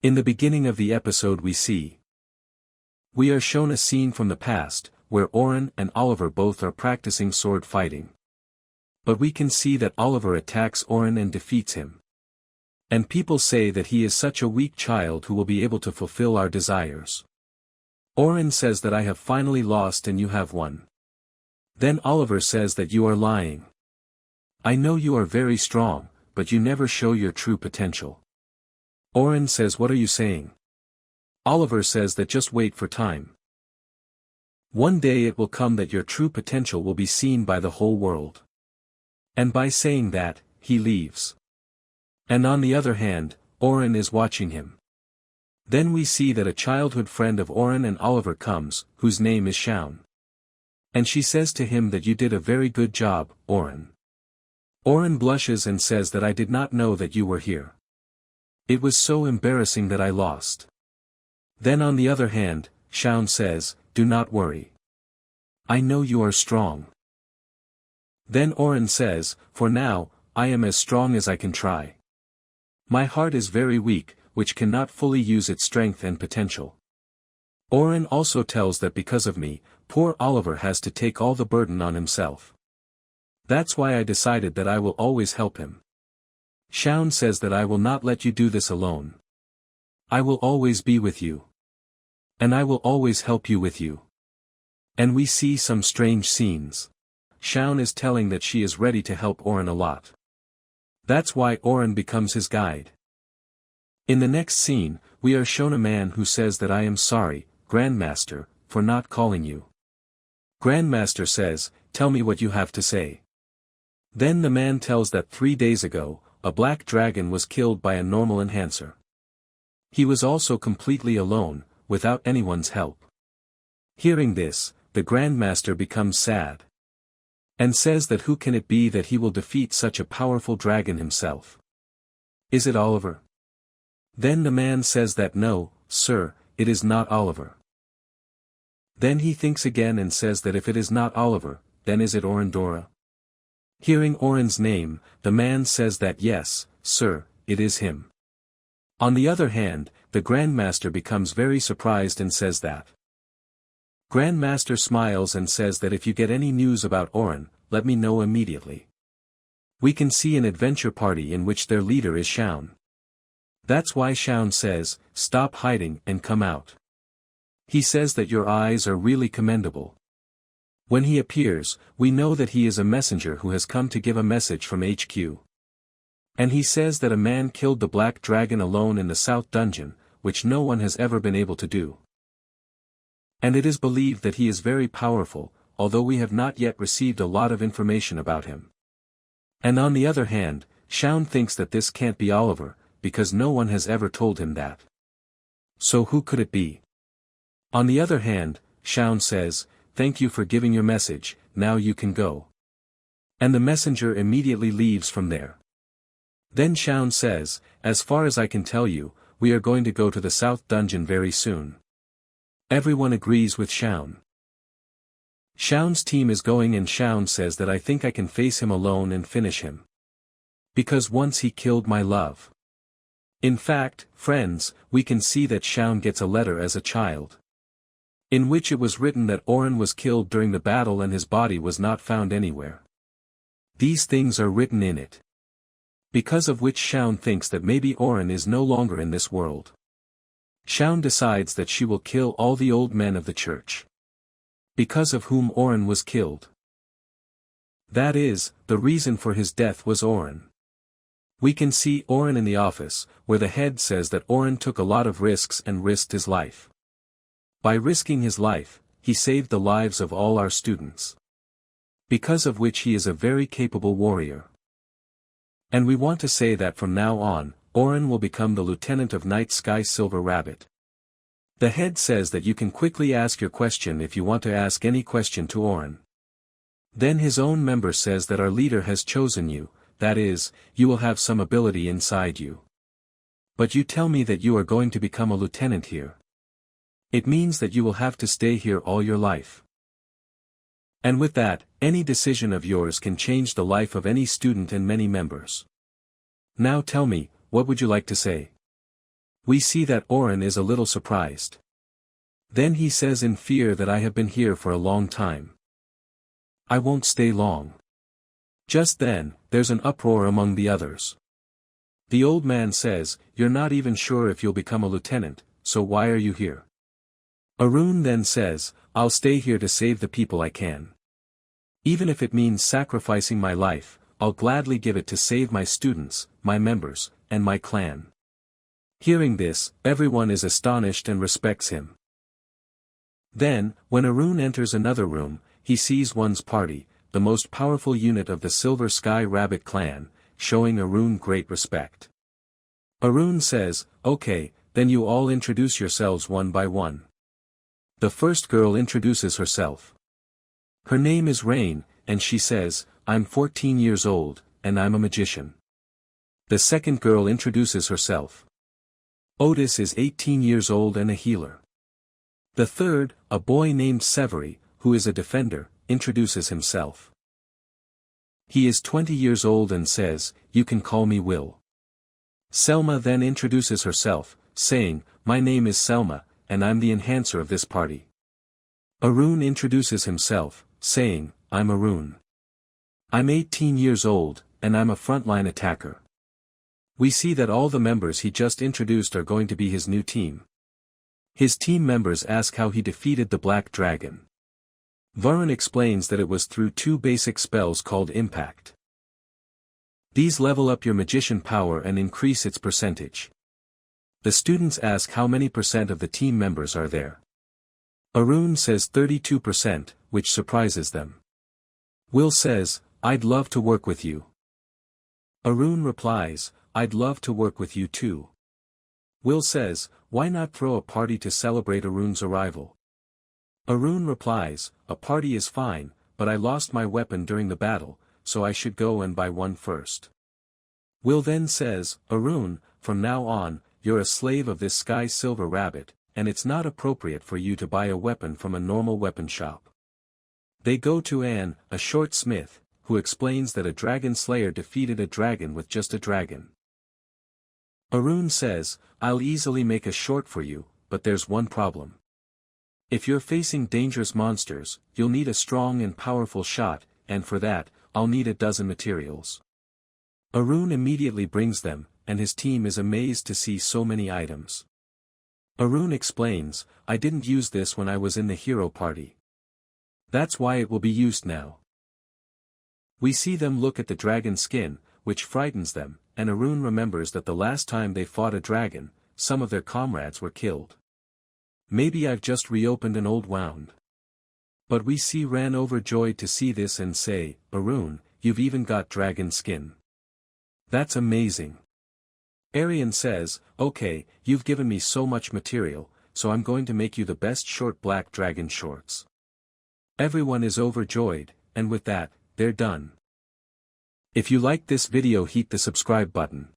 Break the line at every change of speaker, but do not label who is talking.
In the beginning of the episode we are shown a scene from the past, where Oren and Oliver both are practicing sword fighting. But we can see that Oliver attacks Oren and defeats him. And people say that he is such a weak child who will be able to fulfill our desires. Oren says that I have finally lost and you have won. Then Oliver says that you are lying. I know you are very strong, but you never show your true potential. Oren says, what are you saying? Oliver says that just wait for time. One day it will come that your true potential will be seen by the whole world. And by saying that, he leaves. And on the other hand, Oren is watching him. Then we see that a childhood friend of Oren and Oliver comes, whose name is Shaun. And she says to him that you did a very good job, Oren. Oren blushes and says that I did not know that you were here. It was so embarrassing that I lost. Then on the other hand, Shaun says, do not worry. I know you are strong. Then Oren says, for now, I am as strong as I can try. My heart is very weak, which cannot fully use its strength and potential. Oren also tells that because of me, poor Oliver has to take all the burden on himself. That's why I decided that I will always help him. Shaun says that I will not let you do this alone. I will always be with you. And I will always help you with you. And we see some strange scenes. Shaun is telling that she is ready to help Oren a lot. That's why Oren becomes his guide. In the next scene, we are shown a man who says that I am sorry, Grandmaster, for not calling you. Grandmaster says, tell me what you have to say. Then the man tells that 3 days ago, a black dragon was killed by a normal enhancer. He was also completely alone, without anyone's help. Hearing this, the Grandmaster becomes sad. And says that who can it be that he will defeat such a powerful dragon himself? Is it Oliver? Then the man says that no, sir, it is not Oliver. Then he thinks again and says that if it is not Oliver, then is it Orendora? Hearing Oren's name, the man says that yes, sir, it is him. On the other hand, the Grandmaster becomes very surprised and says that. Grandmaster smiles and says that if you get any news about Oren, let me know immediately. We can see an adventure party in which their leader is Shaun. That's why Shaun says, stop hiding and come out. He says that your eyes are really commendable. When he appears, we know that he is a messenger who has come to give a message from HQ. And he says that a man killed the black dragon alone in the South Dungeon, which no one has ever been able to do. And it is believed that he is very powerful, although we have not yet received a lot of information about him. And on the other hand, Shaun thinks that this can't be Oliver, because no one has ever told him that. So who could it be? On the other hand, Shaun says, thank you for giving your message, now you can go. And the messenger immediately leaves from there. Then Shaun says, as far as I can tell you, we are going to go to the South Dungeon very soon. Everyone agrees with Shaun. Shaun's team is going and Shaun says that I think I can face him alone and finish him. Because once he killed my love. In fact, friends, we can see that Shaun gets a letter as a child. In which it was written that Oren was killed during the battle and his body was not found anywhere. These things are written in it. Because of which Shaun thinks that maybe Oren is no longer in this world. Shaun decides that she will kill all the old men of the church. Because of whom Oren was killed. That is, the reason for his death was Oren. We can see Oren in the office, where the head says that Oren took a lot of risks and risked his life. By risking his life, he saved the lives of all our students. Because of which he is a very capable warrior. And we want to say that from now on, Oren will become the lieutenant of Night Sky Silver Rabbit. The head says that you can quickly ask your question if you want to ask any question to Oren. Then his own member says that our leader has chosen you, that is, you will have some ability inside you. But you tell me that you are going to become a lieutenant here. It means that you will have to stay here all your life. And with that, any decision of yours can change the life of any student and many members. Now tell me, what would you like to say? We see that Oren is a little surprised. Then he says in fear that I have been here for a long time. I won't stay long. Just then, there's an uproar among the others. The old man says, you're not even sure if you'll become a lieutenant, so why are you here? Arun then says, I'll stay here to save the people I can. Even if it means sacrificing my life, I'll gladly give it to save my students, my members, and my clan. Hearing this, everyone is astonished and respects him. Then, when Arun enters another room, he sees one's party, the most powerful unit of the Silver Sky Rabbit clan, showing Arun great respect. Arun says, okay, then you all introduce yourselves one by one. The first girl introduces herself. Her name is Rain, and she says, I'm 14 years old, and I'm a magician. The second girl introduces herself. Otis is 18 years old and a healer. The third, a boy named Severi, who is a defender, introduces himself. He is 20 years old and says, you can call me Will. Selma then introduces herself, saying, my name is Selma, and I'm the enhancer of this party. Arun introduces himself, saying, I'm Arun. I'm 18 years old, and I'm a frontline attacker. We see that all the members he just introduced are going to be his new team. His team members ask how he defeated the Black Dragon. Varun explains that it was through two basic spells called Impact. These level up your magician power and increase its percentage. The students ask how many percent of the team members are there. Arun says 32%, which surprises them. Will says, I'd love to work with you. Arun replies, I'd love to work with you too. Will says, why not throw a party to celebrate Arun's arrival? Arun replies, a party is fine, but I lost my weapon during the battle, so I should go and buy one first. Will then says, Arun, from now on, you're a slave of this Sky Silver Rabbit, and it's not appropriate for you to buy a weapon from a normal weapon shop. They go to Anne, a short smith, who explains that a dragon slayer defeated a dragon with just a dragon. Arun says, I'll easily make a short for you, but there's one problem. If you're facing dangerous monsters, you'll need a strong and powerful shot, and for that, I'll need a dozen materials. Arun immediately brings them, and his team is amazed to see so many items. Arun explains, I didn't use this when I was in the hero party. That's why it will be used now. We see them look at the dragon skin, which frightens them, and Arun remembers that the last time they fought a dragon, some of their comrades were killed. Maybe I've just reopened an old wound. But we see Ran overjoyed to see this and say, Arun, you've even got dragon skin. That's amazing. Arian says, okay, you've given me so much material, so I'm going to make you the best short black dragon shorts. Everyone is overjoyed, and with that, they're done. If you liked this video, hit the subscribe button.